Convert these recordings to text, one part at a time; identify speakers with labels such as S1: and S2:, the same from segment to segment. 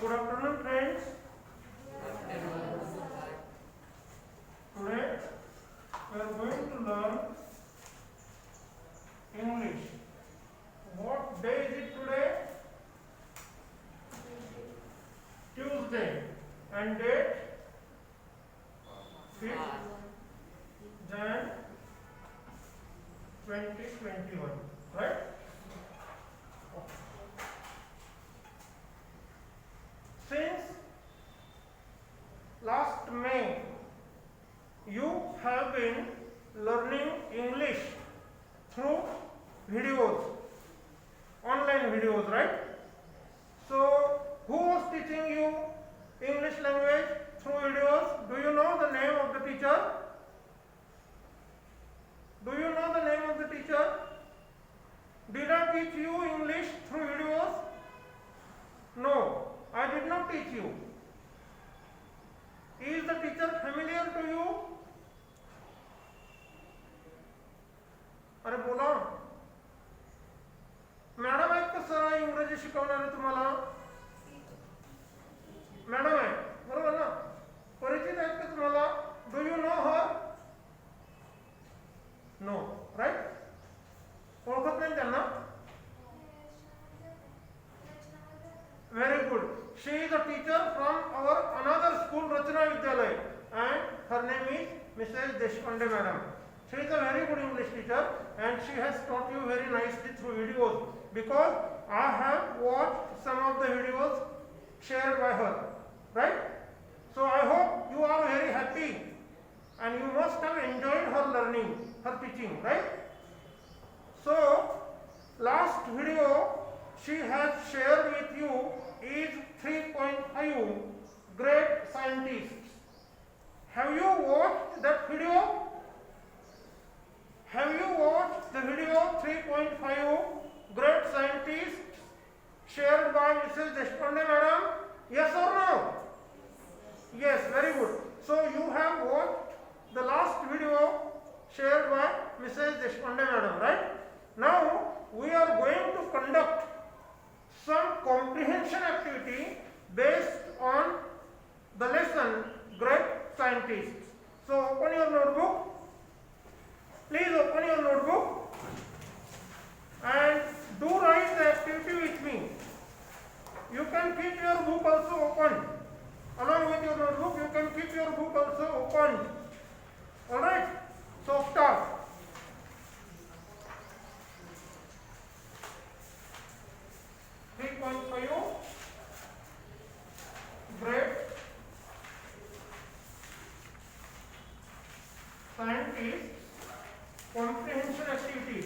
S1: Good afternoon, friends. Today we are going to learn English. What day is it today? Tuesday. And date? 5th Jan 2021. Right? Since last May, you have been learning English through videos, online videos, right? So, who was teaching you English language through videos? Do you know the name of the teacher? Do you know the name of the teacher? Did I teach you English through videos? No, I did not teach you. Is the teacher familiar to you? अरे बोला madam आहेत का sir इंग्रजी शिकवणारे तुम्हाला? Madam आहे बरोबर ना? परिचित आहेत का तुम्हाला? Do you know her? No, right? ओळखत नाही त्यांना? Very good. She is a teacher from our another school, Rachana Vidyalaya, and her name is Mrs. Deshpande Madam. She is a very good English teacher, and she has taught you very nicely through videos, because I have watched some of the videos shared by her, right? So I hope you are very happy, and you must have enjoyed her learning, her teaching, right? So last video she has shared with you is 3.5 great scientists. Have you watched that video? Have you watched the video 3.5 great scientists shared by Mrs. Deshpande Madam? Yes or no? Yes, very good. So you have watched the last video shared by Mrs. Deshpande Madam, right? Now we are going to conduct some comprehension activity based on the lesson Great Scientists. So open your notebook. Please open your notebook and do write the activity with me. You can keep your book also open. Along with your notebook, you can keep your book also open. Alright? So start. Great scientists comprehension activity.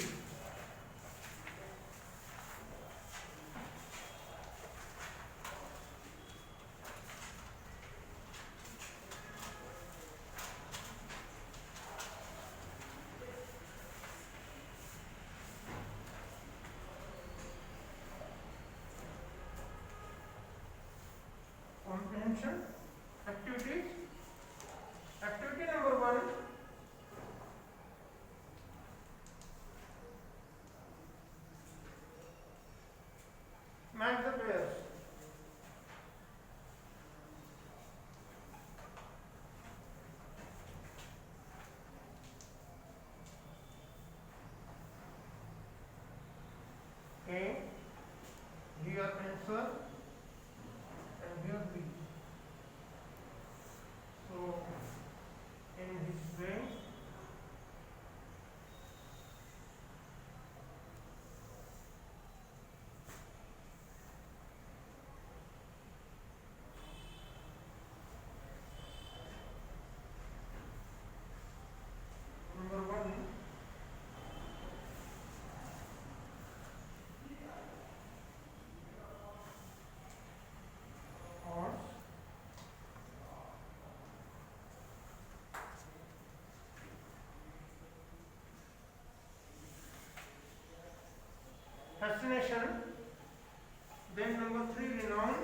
S1: Comprehension activities. Activity number 1. Match the pairs. A, here answer, and here B. So in this way number 1, horse, fascination. Then number 3, renown.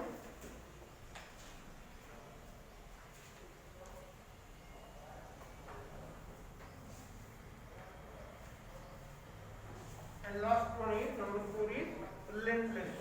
S1: And last one is number 4 is relentless.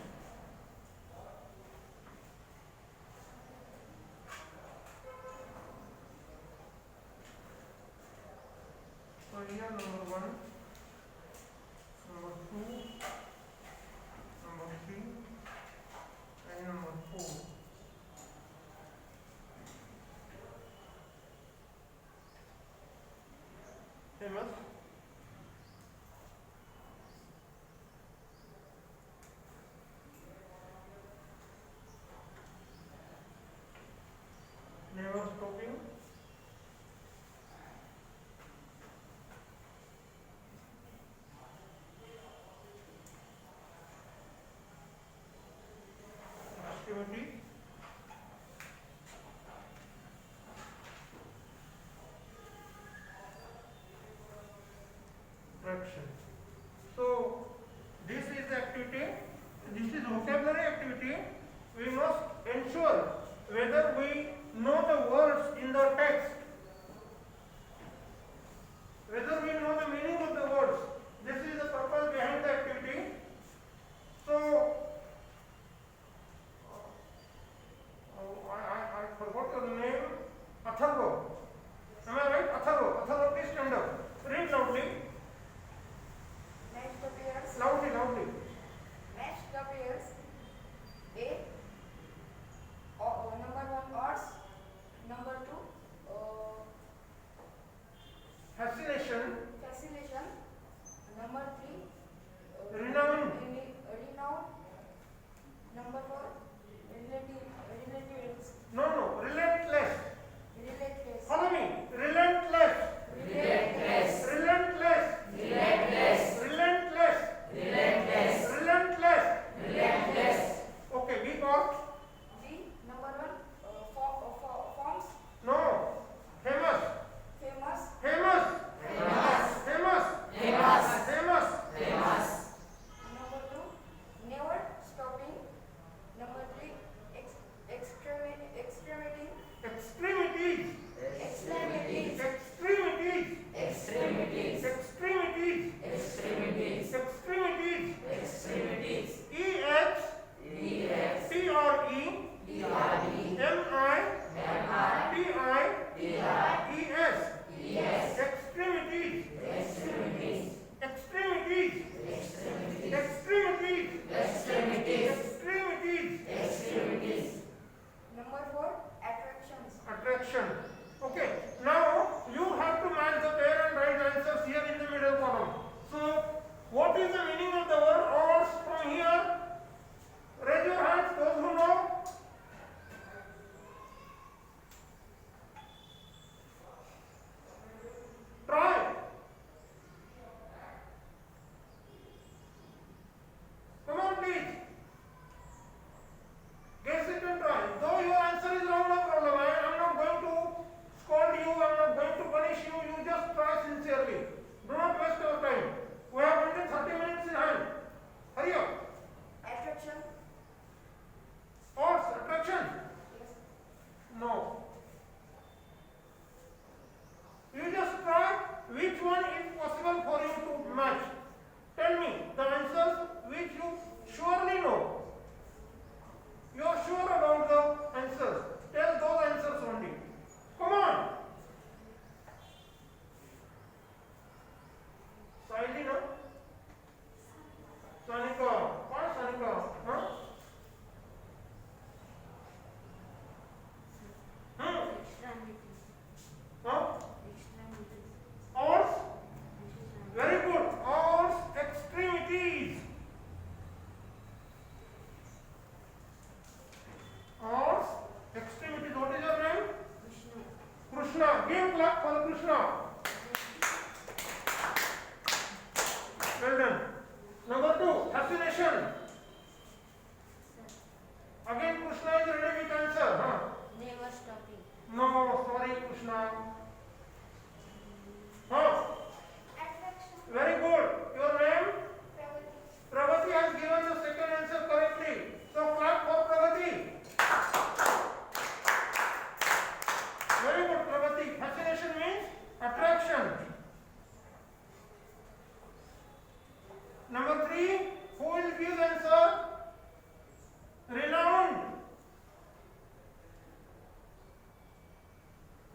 S1: attraction. So this is the activity. This is vocabulary activity. We must ensure whether we know the words in the text, whether we know the meaning of the words. This is the purpose behind the activity. So I forgot your name. Atharva. Am I right? Atharva. Atharva, please stand up. Read loudly.
S2: Next appears
S1: Loudly, loudly.
S2: next appears A. Number 1 odds, number 2
S1: Fascination.
S2: fascination, number 3
S1: Renown.
S2: renown, number 4 relatives,
S1: No, relentless.
S2: relentless,
S1: Follow me. Relentless.
S2: relentless,
S1: Relentless.
S2: relentless,
S1: Relentless.
S2: relentless,
S1: Relentless.
S2: relentless.
S1: Okay, we got.
S2: B. Number 1 forms,
S1: No. Famous.
S2: famous,
S1: Famous.
S2: famous,
S1: Famous.
S2: famous,
S1: Famous.
S2: famous. Number 2 never stopping, number 3 extremity,
S1: Extremities.
S2: extremities,
S1: Extremities.
S2: extremities,
S1: Extremities.
S2: extremities,
S1: Extremities.
S2: extremities.
S1: EX. PRE. MIPIES. Extremities. Extremities. Extremities. Extremities.
S2: Number 4 attractions.
S1: Attraction. Okay. Now you have to match the pair and right answers here in the middle column. So what is the meaning of the word odds from here? Raise your hands, those who know. Try. Come on, please. Guess it and try. Though your answer is wrong, no problem. I am not going to scold you. I am not going to punish you. You just try sincerely. Do not waste your time. We have only 30 minutes in hand. Hurry up.
S2: Attraction.
S1: Odds, attraction.
S2: Yes.
S1: No. You just try which one is possible for you to match. Tell me the answers which you surely know. You are sure about the answers. Tell those answers only. Come on. Saili, no? Sanika. What Sanika? Huh? Huh? Odds? Very good. Odds, extremities. Odds, extremities. What is your name? Krishna. Give clap for Krishna. Well done. Number 2, fascination. Again, Krishna is ready with answer. Huh?
S2: Never stopping.
S1: No, sorry, Krishna. Huh?
S2: Attraction.
S1: Very good. Your name?
S2: Pravati.
S1: Pravati has given the second answer correctly. So clap for Pravati. Very good, Pravati. Fascination means attraction. Number 3, who will give the answer? Renowned.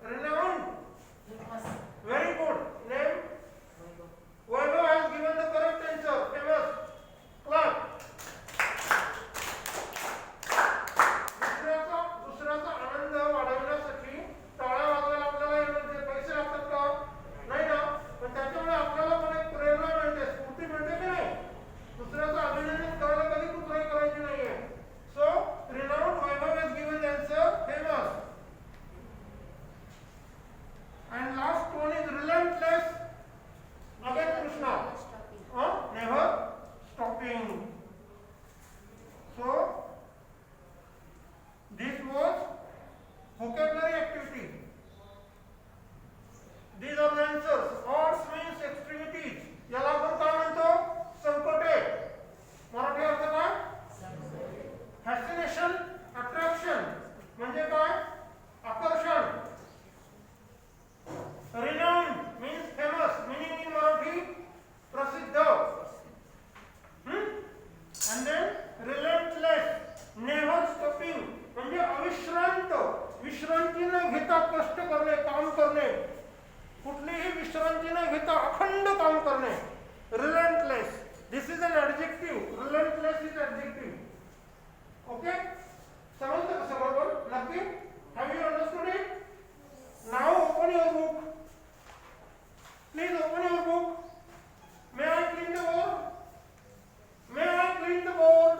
S1: Renowned. Very good. Name? Vaibhav has given the correct answer. Famous. Clap. दुसऱ्याचा आनंद वाढवण्यासाठी टाळ्या वाजवायला आपल्याला म्हणजे पैसे लागतात का? नाही ना. पण त्याच्यामुळे आपल्याला पण एक प्रेरणा मिळते, स्फूर्ती मिळते की नाही? दुसऱ्याचं अभिनंदन करायला कधी कुठलाही करायची नाहीये. So, renowned Vaibhav has given the answer. Famous. And last one is relentless. Again Krishna.
S2: Never stopping.
S1: Never stopping. So, this was vocabulary activity. These are the answers. Odds means extremities. याला आपण काय म्हणतो? संकटे. मराठी अर्थ काय? Fascination, attraction म्हणजे काय? आकर्षण. Renowned means famous, meaning in Marathi प्रसिद्ध. and then relentless, never stopping म्हणजे अविश्रांत, विश्रांती न घेता कष्ट करणे, काम करणे, कुठलीही विश्रांती न घेता अखंड काम करणे. relentless, this is an adjective. relentless is adjective. okay, समजलं कसं बरोबर? नक्की? have you understood it? now open your book. please open your book. may I clean the board? may I clean the board?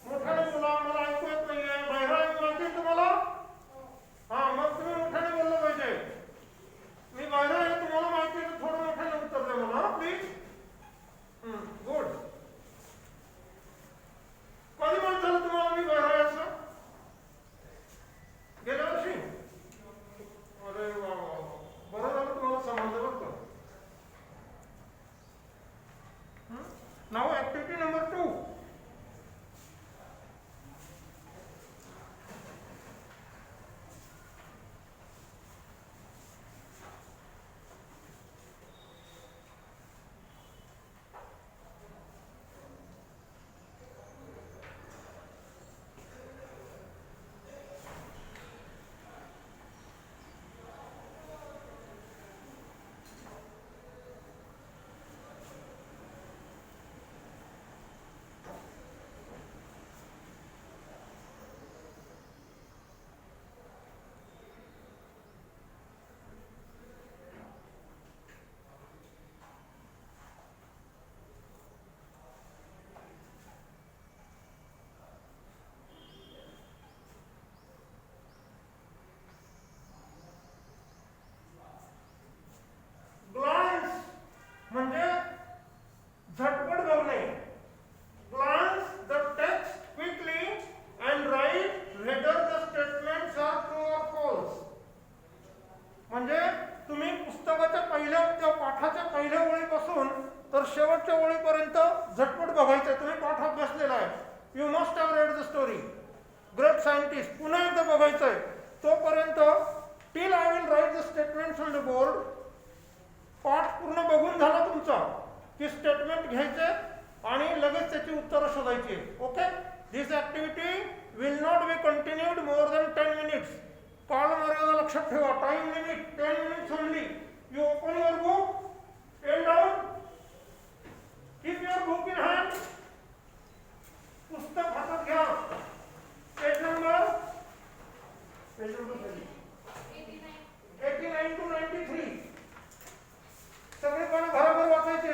S1: मोठ्याने बोला, मला ऐकू येत नाहीये. बाहेर ऐकू येते तुम्हाला? हा, मग तुम्ही मोठ्याने बोललं पाहिजे. मी बाहेर आहे, तुम्हाला माहिती आहे, थोडं मोठ्याने उत्तर द्या मला प्लीज. गुड. कधी माहित झालं तुम्हाला मी बाहेर आहे असं? गेल्या वर्षी? अरे वा वा, बरं झालं तुम्हाला समजलं बरं का. नाव ऍक्टिव्हिटी नंबर 2. म्हणजे झटपट बघणे. glance the text quickly and write whether the statements are true or false. म्हणजे तुम्ही पुस्तकाच्या पहिल्या त्या पाठाच्या पहिल्या ओळीपासून तर शेवटच्या ओळीपर्यंत झटपट बघायचं. तुम्ही पाठ अभ्यासलेला आहे. You must have read the story. Great scientist पुन्हा एकदा बघायचंय. तोपर्यंत till I will write the statements on the board. पाठ पूर्ण बघून झाला तुमचा की स्टेटमेंट घ्यायचे आणि लगेच त्याची उत्तरं शोधायची. Okay, this activity will not be continued more than 10 minutes. काल मर्यादा लक्षात ठेवा. Time limit 10 minutes only. You open your book, pen down, keep your book in hand. पुस्तक हातात घ्या. Page number 89 to 93. सगळे पण बरोबर वाचायचे.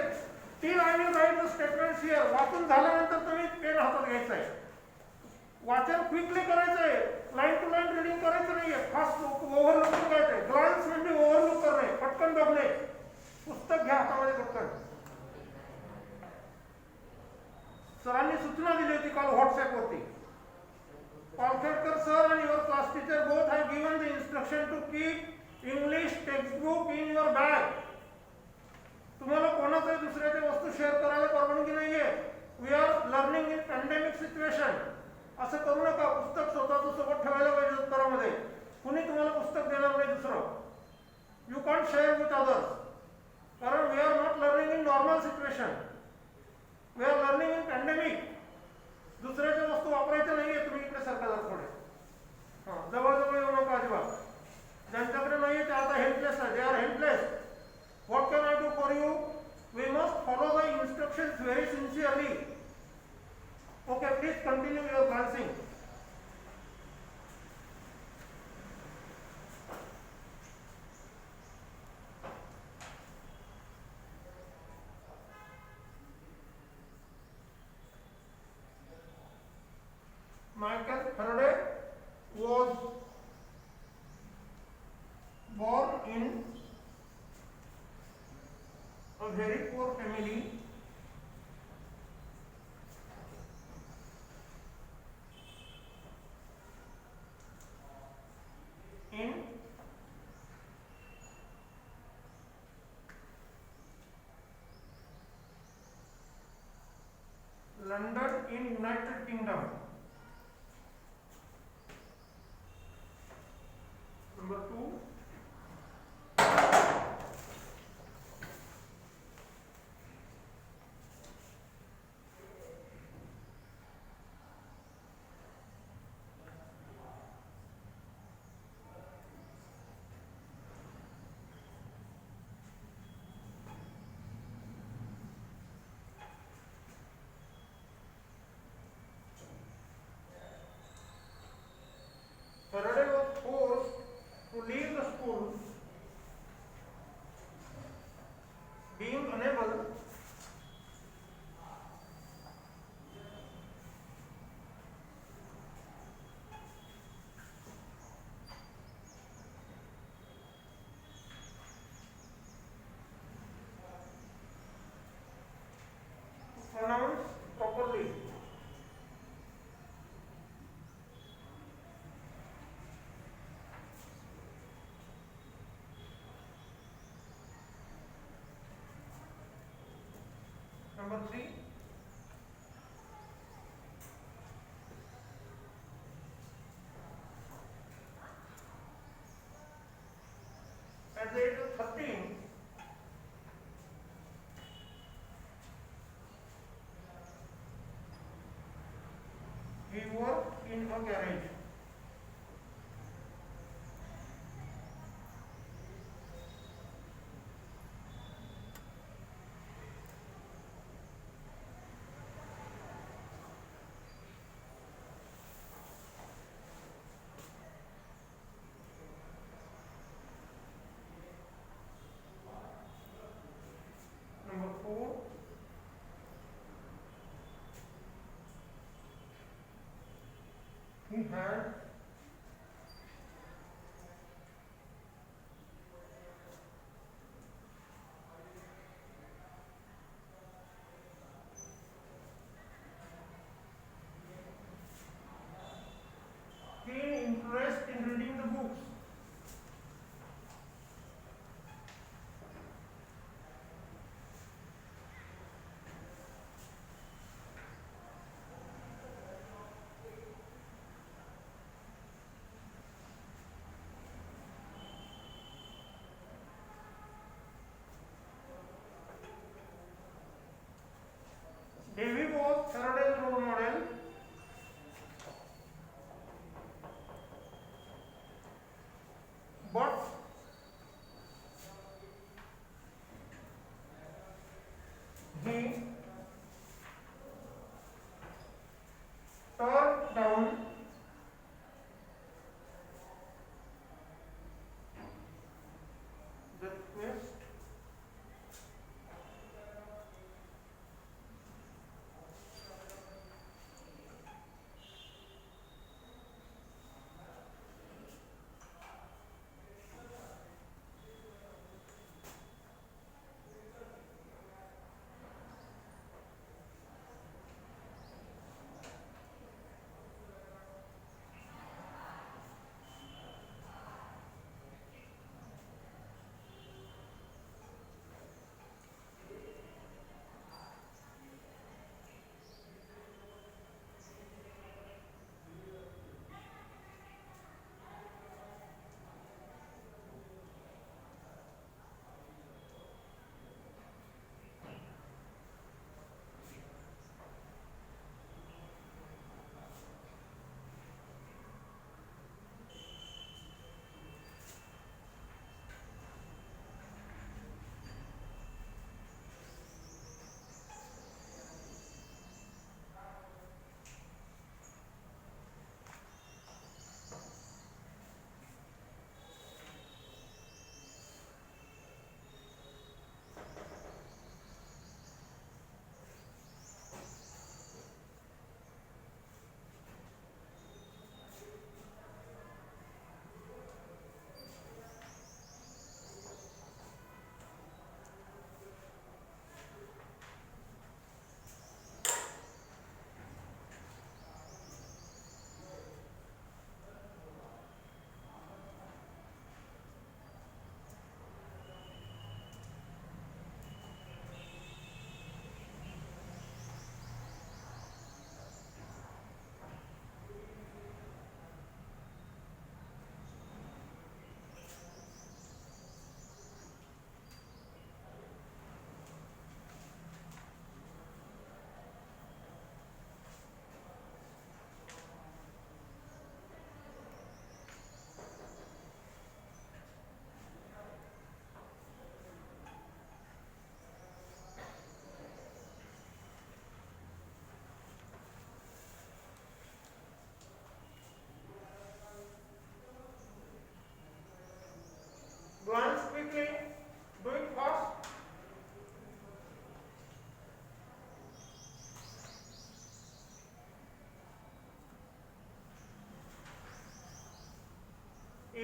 S1: Till I will write the statements here. वाचून झाल्यानंतर तुम्ही पेन हातात घ्यायचा आहे. वाचन क्विकली करायचं आहे. लाईन टू लाईन रिडिंग करायचं नाहीये. फास्ट ओव्हरलुक करायचंय. ग्लान्स म्हणजे ओव्हरलुक करणे, पटकन बघणे. पुस्तक घ्या हातामध्ये पटकन. सरांनी सूचना दिली होती काल व्हॉट्सअपवरती. पालखेडकर sir and your class teacher both have given the instruction to keep English textbook in your bag. तुम्हाला कोणाचाही दुसऱ्याच्या वस्तू शेअर करायला परवानगी नाहीये. We are learning in pandemic situation. असं करू नका. पुस्तक स्वतःचं सोबत ठेवायला पाहिजे दप्तरामध्ये. कुणी तुम्हाला पुस्तक देणार नाही दुसरं. You can't share with others. कारण we are not learning in normal situation. We are learning in pandemic. दुसऱ्याच्या वस्तू वापरायच्या नाहीये. तुम्ही इकडे सरका जर थोडे. हां, जवळजवळ येऊ नका अजिबात. ज्यांच्याकडे नाहीये ते आता हेल्पलेस आहे. They are helpless. What can I do for you? We must follow the instructions very sincerely. Okay, please continue your glancing. Michael Faraday was born in a very poor family London in United Kingdom. Number 2. Faraday was forced to leave the school, being unable to pronounce properly. Number 3. At the age of 13, he worked in a garage. Number 4. He had keen interest in reading the books.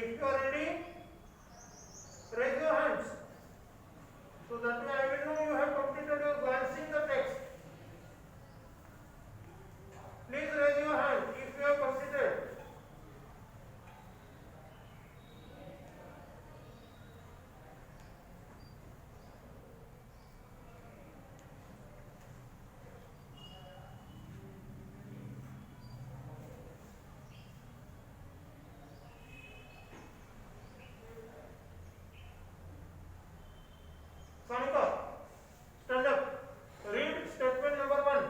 S1: If you are ready, raise your hands. So that way I will know you have completed your glancing the text. Please raise your hand if you have completed. Sanika, stand up. Read statement number 1.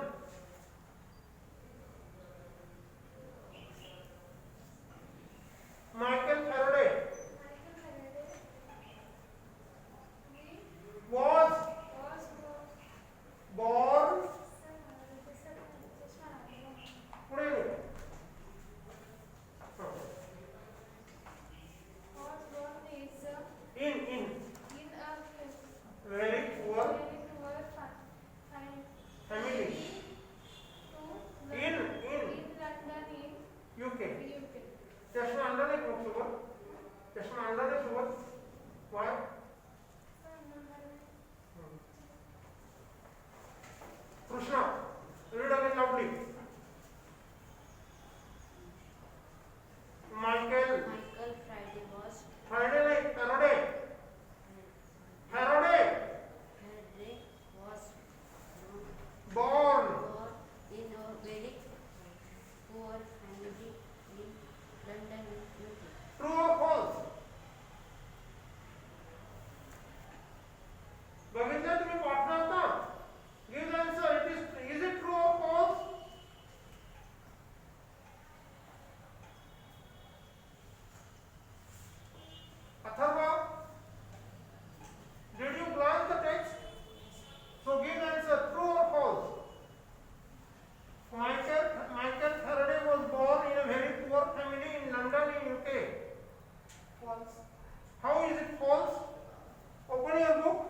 S1: Michael Faraday was born. पुढे लिह. In very poor family in UK. चष्मा under नहीं पहुंच सोबत. चष्मा under नहीं सोबत. Why? Krishna, read again loudly. Michael
S2: Friday was
S1: Faraday नहीं Faraday. Faraday
S2: was
S1: born
S2: born in a very poor family in London, UK.
S1: true or false? बघितलं तुम्ही वाटलं होता. Give the answer. Is it true or false? Atharva, did you glance the text? So give answer. True or false? Michael Faraday was born in a very poor family in London in UK.
S2: False.
S1: How is it false? Open your book.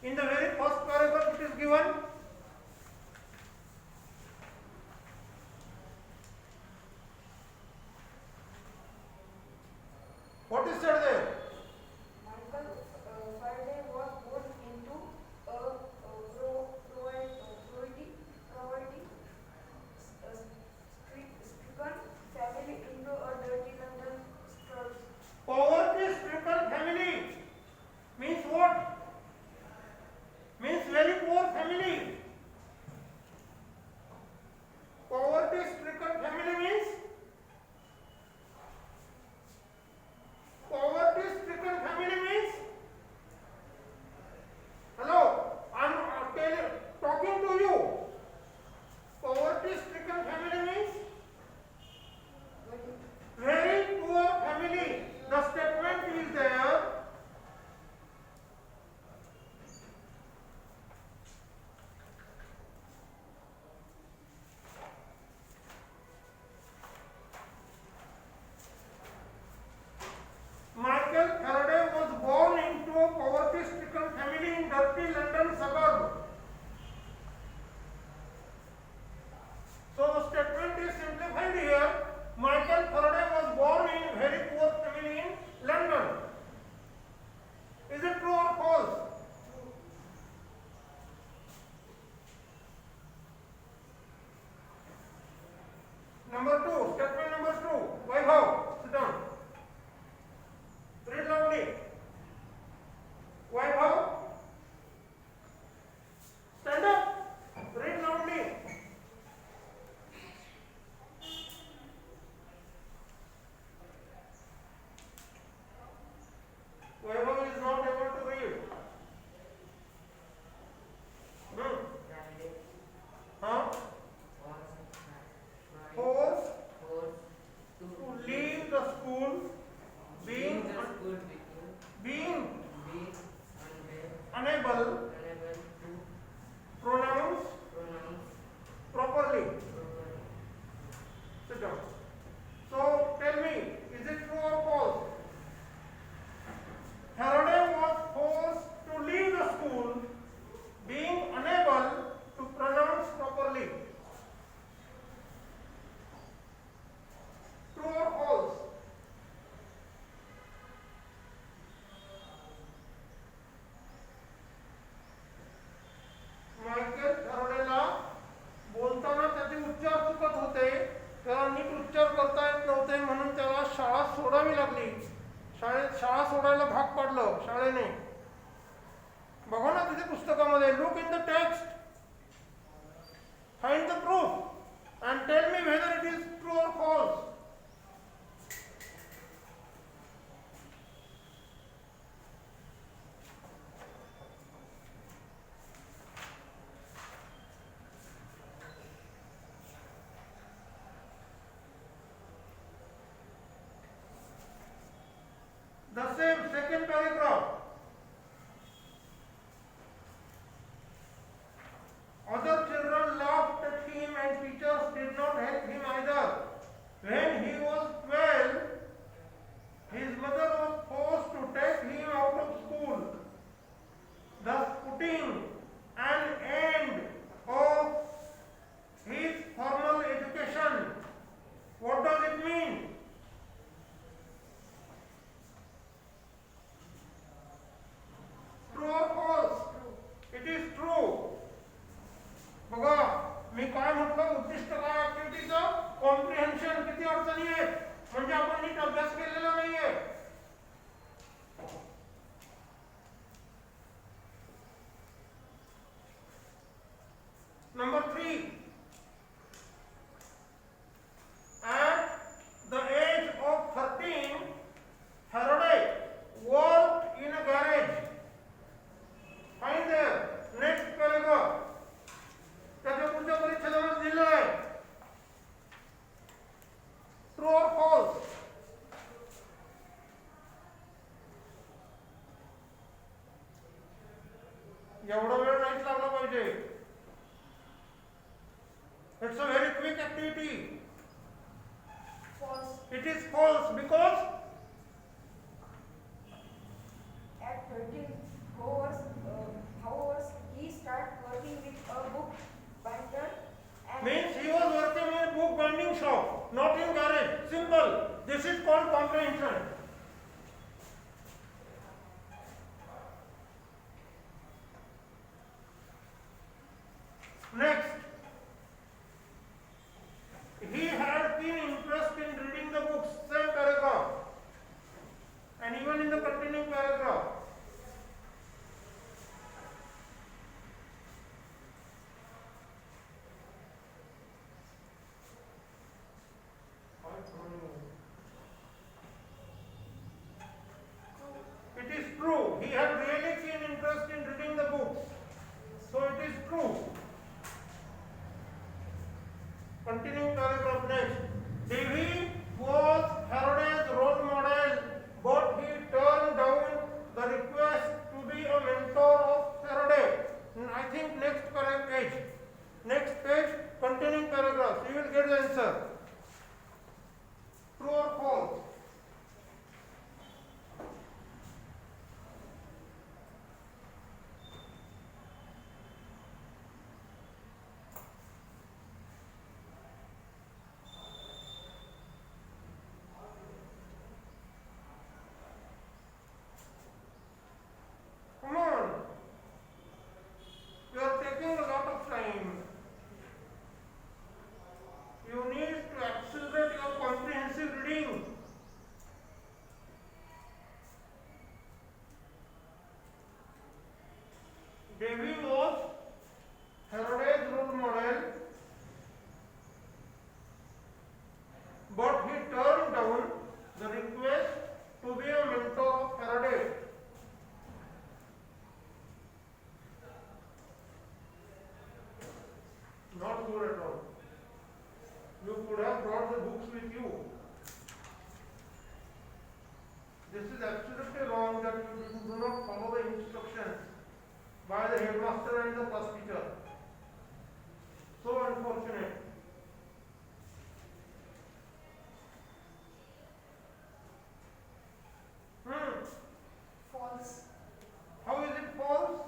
S1: In the very first paragraph it is given. What is said there?
S3: Michael Faraday was born into a poverty-stricken family into a dirty London suburbs.
S1: Poverty-stricken family means what? Means very poor family. Poverty-stricken family means poverty-stricken family means. Hello, I'm talking to you. Poverty-stricken family means very poor family. The statement is there. Michael Faraday was born into a poverty-stricken family in dirty London suburb. So the statement is simplified here. Michael Faraday was born in a very poor family in London. Is it true or false? Number 2, statement number 2. Vaibhav, sit down. Read loudly. Vaibhav, stand up. Read loudly. Vaibhav is not able to read. Huh? Force मी काय म्हटलं उद्दिष्ट काय ऍक्टिव्हिटीचं comprehension किती अडचणी आहेत म्हणजे आपण NEET अभ्यास केलेला नाहीये. Number 3, at the age of 13, Faraday worked in a garage. Find there, next paragraph. त्याच्या पुढच्या परिच्छेदामध्ये दिलं आहे. True or false? एवढा वेळ नाहीच लागला पाहिजे. It's a very quick activity.
S3: False.
S1: It is false because
S3: At 13 hours, he started working with a book binder and
S1: means he was working in a book binding shop, not in garage. Simple. This is called comprehension. Next, he had keen interest in reading the books. Same paragraph, and even in the continuing paragraph. It is true. He had really keen interest in reading the books. So it is true. Continuing paragraph next. Davy was Faraday's role model, but he turned down the request to be a mentor of Faraday. I think next page. Next page, continuing paragraph. You will get the answer. True or false? Come on. You are taking a lot of time. You need to accelerate your comprehensive reading. Davy was Faraday's role model, but he turned down the request to be a mentor of Faraday. Not good at all. You could have brought the books with you. This is absolutely wrong that you do not follow the instructions by the headmaster and the class teacher. So unfortunate.
S3: false.
S1: How is it false?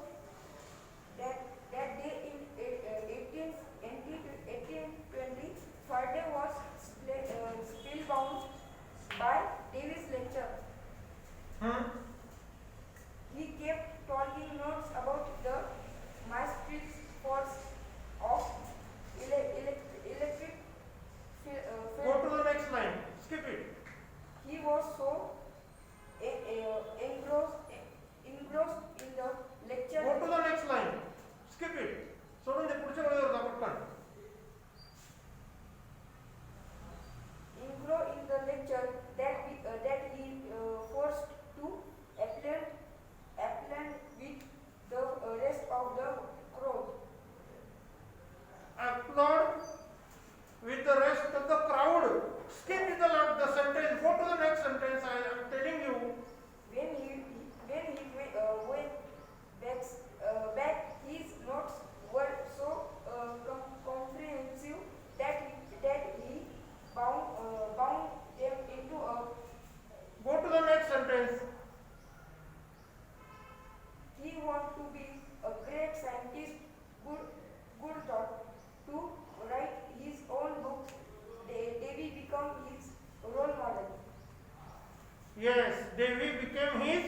S3: That day in 1820, Faraday was spellbound by Davy's lecture. He kept taking notes about the mysterious force of electric
S1: Go to the next line. Skip it.
S3: He was so engrossed in the lecture.
S1: Go to the next line. Skip it. सोडून दे पुढच्या ओळीवर जा पटकन.
S3: Engrossed in the lecture that he forced to apply with the rest of the crowd.
S1: Applaud with the rest of the crowd. Skip the sentence. Go to the next sentence. I am telling you.
S3: When he went back, his notes were so comprehensive that he bound them into a.
S1: Go to the next sentence.
S3: He wanted to be a great scientist. Good thought to write his own book. Davy became his role model.
S1: Yes, Davy became his.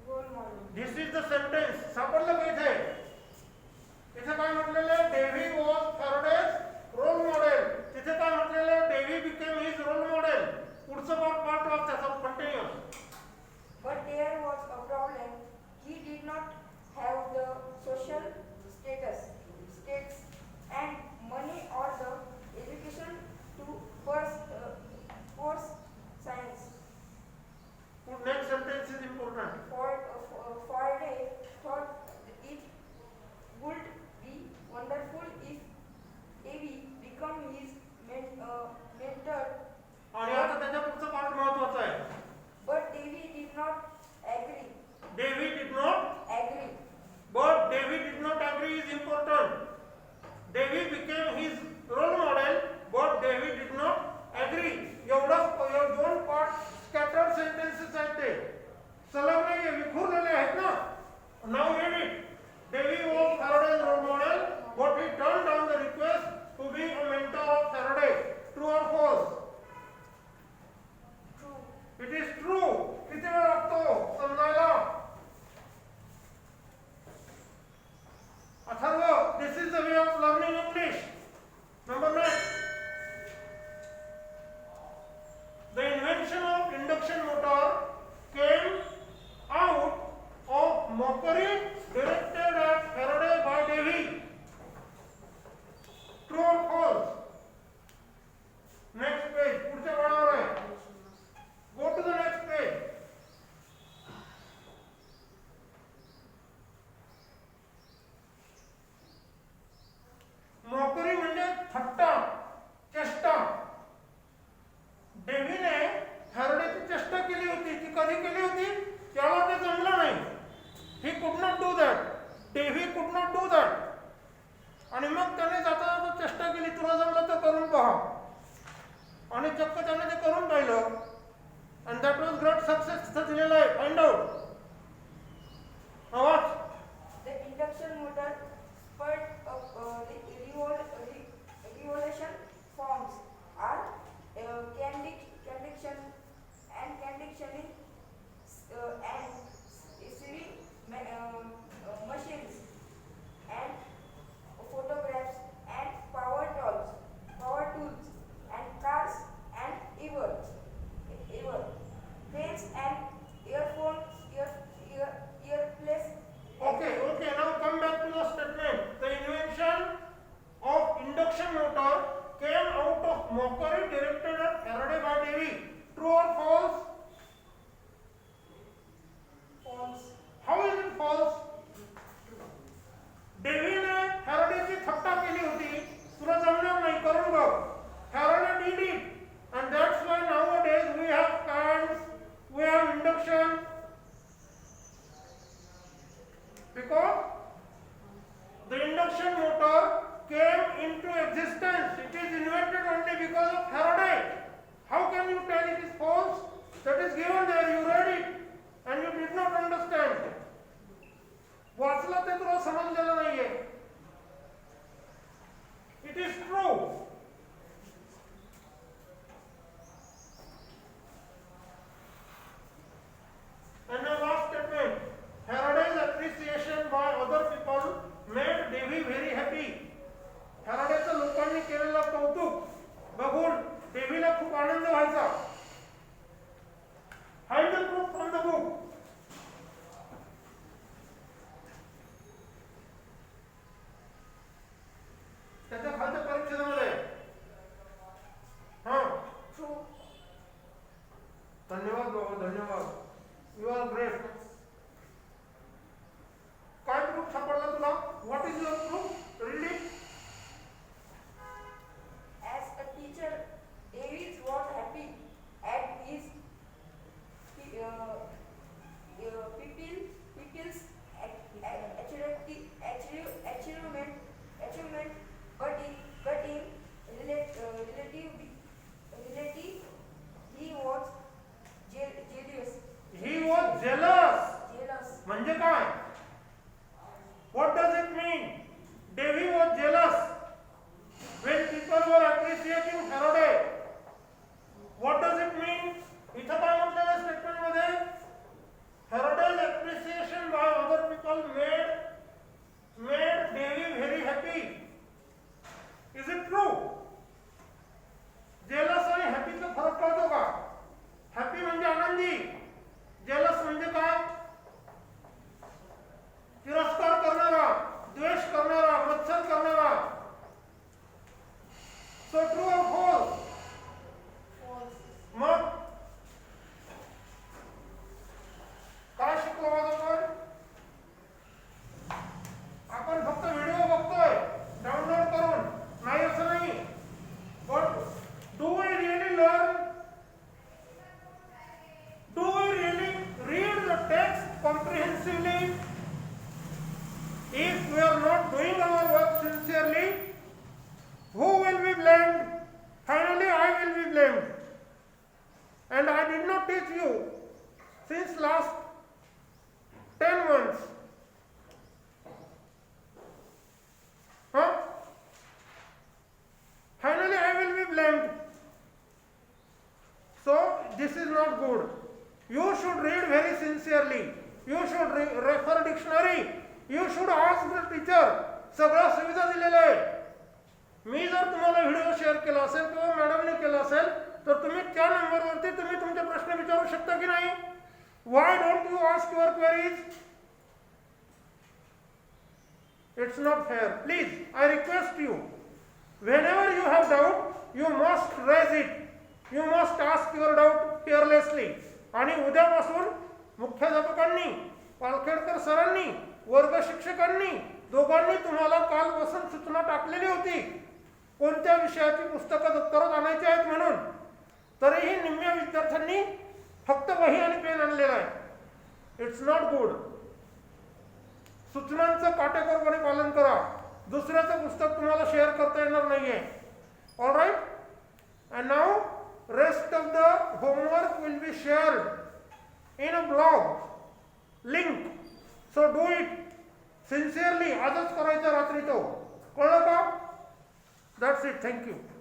S3: Role model.
S1: This is the sentence. सापडलं का इथे? इथे काय म्हटलेलं आहे? Davy was Faraday's पहा आणि चक्क त्याने ते करून पाहिलं आणि दॅट वॉज ग्रेट सक्सेस दिलेलं आहे. Find out. आवाज.
S3: The induction motor spurred revolution forms are conduction and conductioning and sewing machines and photographs and power tools and cars and trains and airplanes.
S1: Okay, now come back to the statement. The invention of induction motor came out of mockery directed at Faraday by Davy. True or false?
S3: False.
S1: How is it false? Davy ने फॅराडेची थट्टा केली होती. तुला जमणार नाही, करून बघ. Faraday did it, and that's why nowadays we have fans, we have induction. Because the induction motor came into existence. It is invented only because of Faraday. How can you tell it is false? That is given there. You read it and you did not understand. वाचलं ते तुला समजलेलं नाहीये. It is true. And the last statement. Faraday's appreciation by other people made Davy very happy. फॅराडेचं लोकांनी केलेलं कौतुक बघून डेव्हीला खूप आनंद व्हायचा. Find the proof from the book. त्याच्या खालच्या परीक्षेमध्ये
S3: True.
S1: धन्यवाद बाबा, धन्यवाद. You are great. काय प्रूफ सापडला तुला? What is your proof? Read it.
S3: As a teacher, David was happy at his pupils' achievement, but in reality, he was jealous.
S1: He was jealous.
S3: Jealous.
S1: म्हणजे काय? What does it mean? Davy was jealous when people were appreciating Faraday. What does it mean? इथं काय म्हटलेलं statement मध्ये? Faraday's appreciation by other people made Davy very happy. Is it true? Jealous आणि हॅपीचा फरक कळतो का? हॅपी म्हणजे Anandi. Jealous म्हणजे काय? तिरस्कार करणारा, द्वेष करणारा, मत्सर करणारा. So true or false?
S3: False.
S1: मग काय शिकलो आपण? आपण फक्त व्हिडिओ बघतोय डाउनलोड करून, नाही असं नाही. But do we really learn? Do we really read the text comprehensively? If we are not doing our work sincerely, who will be blamed? Finally, I will be blamed. And I did not teach you since last 10 months. Finally, I will be blamed. So, this is not good. You should read very sincerely. You should refer dictionary. You should ask the teacher. सगळ्या सुविधा दिलेल्या आहे. मी जर तुम्हाला video share केला असेल किंवा मॅडमने केला असेल तर तुम्ही त्या नंबरवरती तुम्ही तुमचे प्रश्न विचारू शकता की नाही? Why don't you ask your queries? It's not fair. Please, I request you. Whenever you have doubt, you must raise it. You must ask your doubt fearlessly. आणि उद्यापासून मुख्याध्यापकांनी, पालखेडकर सरांनी, वर्ग शिक्षकांनी दोघांनी तुम्हाला कालपासून सूचना टाकलेली होती कोणत्या विषयाची पुस्तकं दप्तरात आणायची आहेत म्हणून. तरीही निम्म्या विद्यार्थ्यांनी फक्त वही आणि पेन आणलेला आहे. It's not good. सूचनांचं काटेकोरपणे पालन करा. दुसऱ्याचं पुस्तक तुम्हाला शेअर करता येणार नाहीये. All right. blog link. So do it sincerely. आजच करायचं रात्री तो. कळलं का? That's it. Thank you.